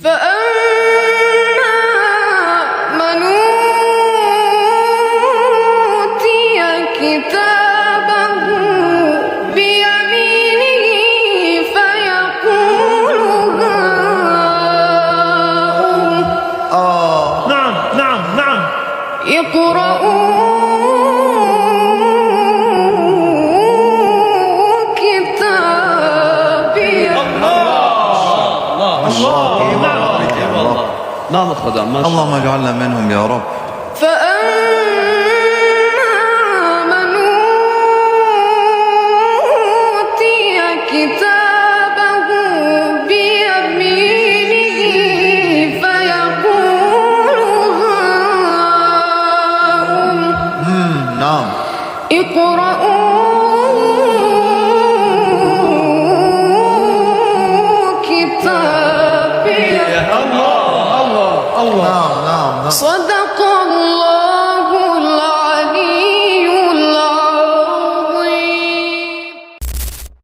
فأما من أوتي كتابه بيمينه فيقول نعم نعم نعم اقرءوا كتابي نعم الخدام ما شاء الله. اللهم اجعلنا منهم يا رب. فأما من أوتي كتابه بيمينه فيقول نعم. اقرءوا كتابي نعم نعم نعم. صدق